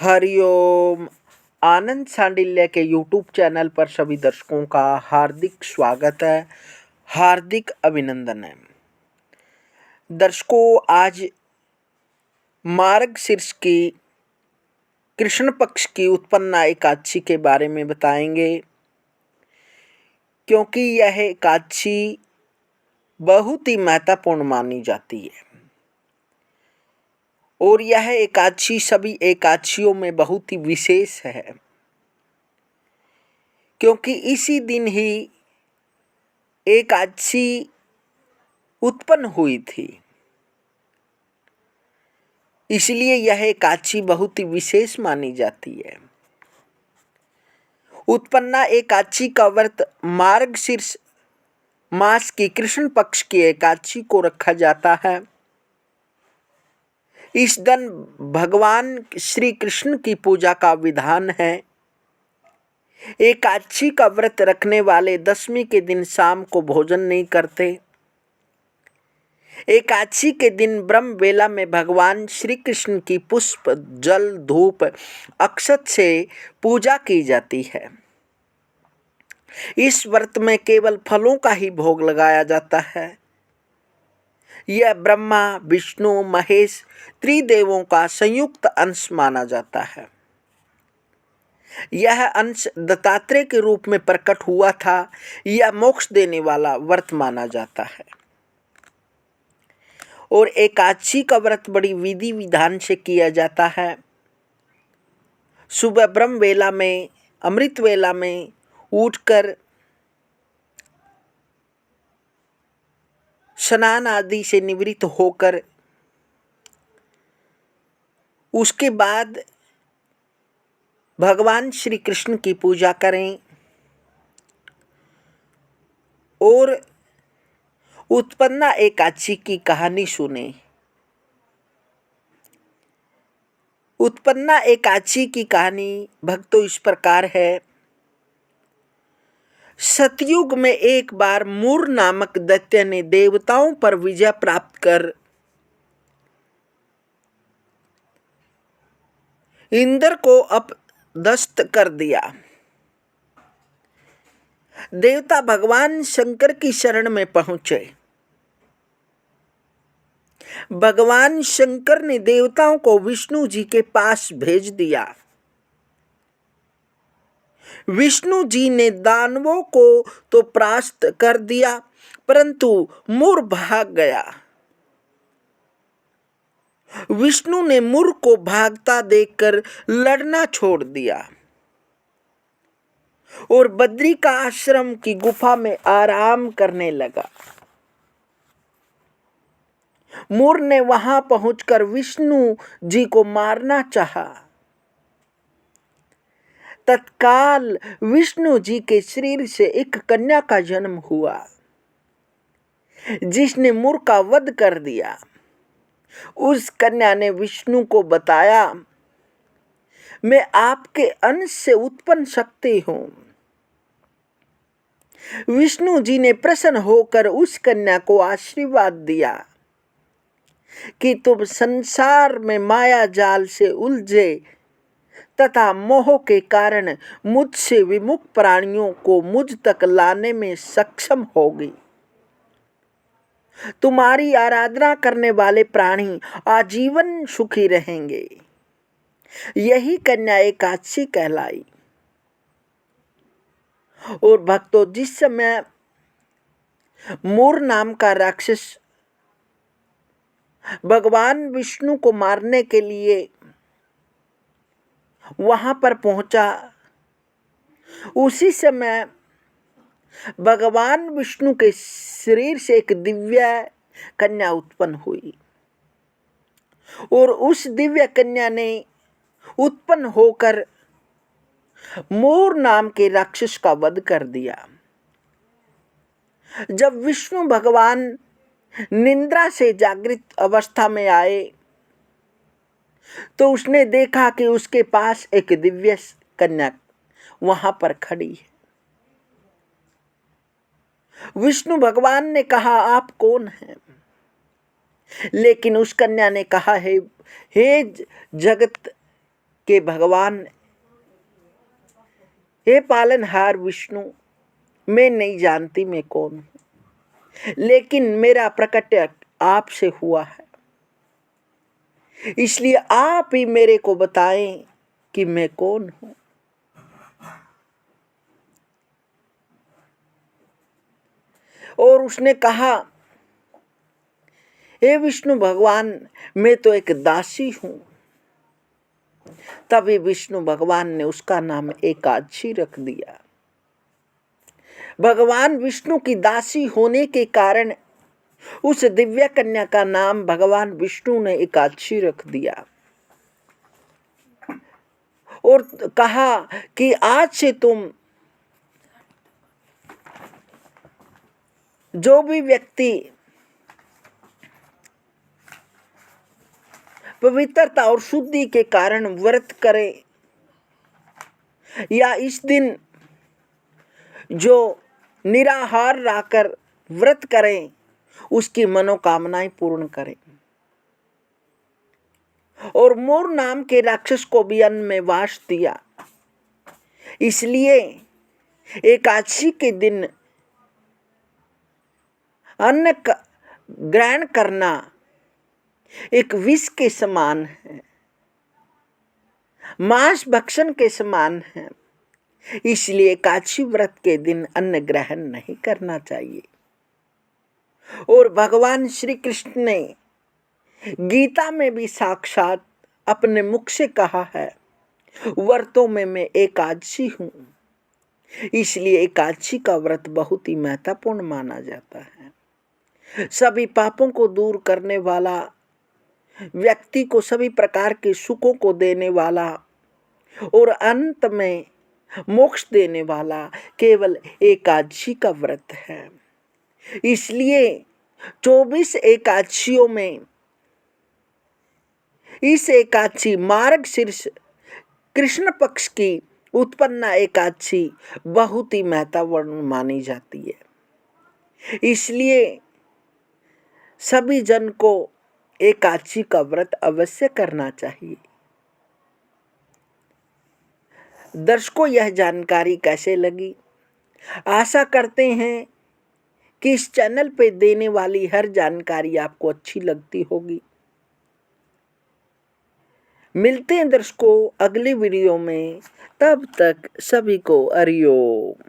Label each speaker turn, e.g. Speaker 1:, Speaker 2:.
Speaker 1: हरिओम। आनंद सांडिल्य के YouTube channel पर सभी दर्शकों का हार्दिक स्वागत है, हार्दिक अभिनंदन है। दर्शकों, आज मार्गशीर्ष की कृष्ण पक्ष की उत्पन्ना एकादशी के बारे में बताएंगे, क्योंकि यह एकादशी बहुत ही महत्वपूर्ण मानी जाती है और यह एकादशी सभी एकादशियों में बहुत ही विशेष है, क्योंकि इसी दिन ही एकादशी उत्पन्न हुई थी। इसलिए यह एकादशी बहुत ही विशेष मानी जाती है। उत्पन्ना एकादशी का व्रत मार्गशीर्ष मास की कृष्ण पक्ष की एकादशी को रखा जाता है। इस दिन भगवान श्री कृष्ण की पूजा का विधान है। एकादशी का व्रत रखने वाले दशमी के दिन शाम को भोजन नहीं करते। एकादशी के दिन ब्रह्म वेला में भगवान श्री कृष्ण की पुष्प, जल, धूप, अक्षत से पूजा की जाती है। इस व्रत में केवल फलों का ही भोग लगाया जाता है। यह ब्रह्मा, विष्णु, महेश त्रिदेवों का संयुक्त अंश माना जाता है। यह अंश दत्तात्रेय के रूप में प्रकट हुआ था। यह मोक्ष देने वाला व्रत माना जाता है और एकादशी का व्रत बड़ी विधि विधान से किया जाता है। सुबह ब्रह्म वेला में, अमृत वेला में उठकर स्नान आदि से निवृत्त होकर उसके बाद भगवान श्री कृष्ण की पूजा करें और उत्पन्ना एकादशी की कहानी सुने। उत्पन्ना एकादशी की कहानी भक्तों इस प्रकार है। सतयुग में एक बार मूर नामक दैत्य ने देवताओं पर विजय प्राप्त कर इंद्र को अपदस्थ कर दिया। देवता भगवान शंकर की शरण में पहुंचे। भगवान शंकर ने देवताओं को विष्णु जी के पास भेज दिया। विष्णु जी ने दानवों को तो परास्त कर दिया, परंतु मूर भाग गया। विष्णु ने मूर को भागता देखकर लड़ना छोड़ दिया और बद्री का आश्रम की गुफा में आराम करने लगा। मूर ने वहां पहुंचकर विष्णु जी को मारना चाहा। तत्काल विष्णु जी के शरीर से एक कन्या का जन्म हुआ, जिसने मूर का वध कर दिया। उस कन्या ने विष्णु को बताया, मैं आपके अंश से उत्पन्न शक्ति हूं। विष्णु जी ने प्रसन्न होकर उस कन्या को आशीर्वाद दिया कि तुम संसार में माया जाल से उलझे तथा मोह के कारण मुझसे विमुख प्राणियों को मुझ तक लाने में सक्षम होगी। तुम्हारी आराधना करने वाले प्राणी आजीवन सुखी रहेंगे। यही कन्या एकादशी कहलाई। और भक्तों, जिस समय मूर नाम का राक्षस भगवान विष्णु को मारने के लिए वहां पर पहुंचा, उसी समय भगवान विष्णु के शरीर से एक दिव्य कन्या उत्पन्न हुई और उस दिव्य कन्या ने उत्पन्न होकर मूर नाम के राक्षस का वध कर दिया। जब विष्णु भगवान निद्रा से जागृत अवस्था में आए तो उसने देखा कि उसके पास एक दिव्य कन्या वहां पर खड़ी है। विष्णु भगवान ने कहा, आप कौन हैं? लेकिन उस कन्या ने कहा, हे जगत कि भगवान, हे पालनहार विष्णु, मैं नहीं जानती मैं कौन हूं, लेकिन मेरा प्रकट आपसे हुआ है, इसलिए आप ही मेरे को बताएं कि मैं कौन हूं। और उसने कहा, हे विष्णु भगवान, मैं तो एक दासी हूं। तभी विष्णु भगवान ने उसका नाम एकादशी रख दिया। भगवान विष्णु की दासी होने के कारण उस दिव्य कन्या का नाम भगवान विष्णु ने एकादशी रख दिया और कहा कि आज से तुम जो भी व्यक्ति पवित्रता और शुद्धि के कारण व्रत करे या इस दिन जो निराहार रहकर व्रत करें, उसकी मनोकामनाएं पूर्ण करें। और मोर नाम के राक्षस को भी अन्न में वास दिया, इसलिए एकादशी के दिन अन्न ग्रहण करना एक विष के समान है, मांस भक्षण के समान है। इसलिए एकादशी व्रत के दिन अन्न ग्रहण नहीं करना चाहिए। और भगवान श्री कृष्ण ने गीता में भी साक्षात अपने मुख से कहा है, व्रतों में मैं एकादशी हूं। इसलिए एकादशी का व्रत बहुत ही महत्वपूर्ण माना जाता है। सभी पापों को दूर करने वाला, व्यक्ति को सभी प्रकार के सुखों को देने वाला और अंत में मोक्ष देने वाला केवल एकादशी का व्रत है। इसलिए 24 एकादशियों में इस एकादशी मार्गशीर्ष कृष्ण पक्ष की उत्पन्न एकादशी बहुत ही महत्वपूर्ण मानी जाती है। इसलिए सभी जन को एकादशी का व्रत अवश्य करना चाहिए। दर्शकों, यह जानकारी कैसे लगी? आशा करते हैं कि इस चैनल पे देने वाली हर जानकारी आपको अच्छी लगती होगी। मिलते हैं दर्शकों अगली वीडियो में, तब तक सभी को हरि ओम।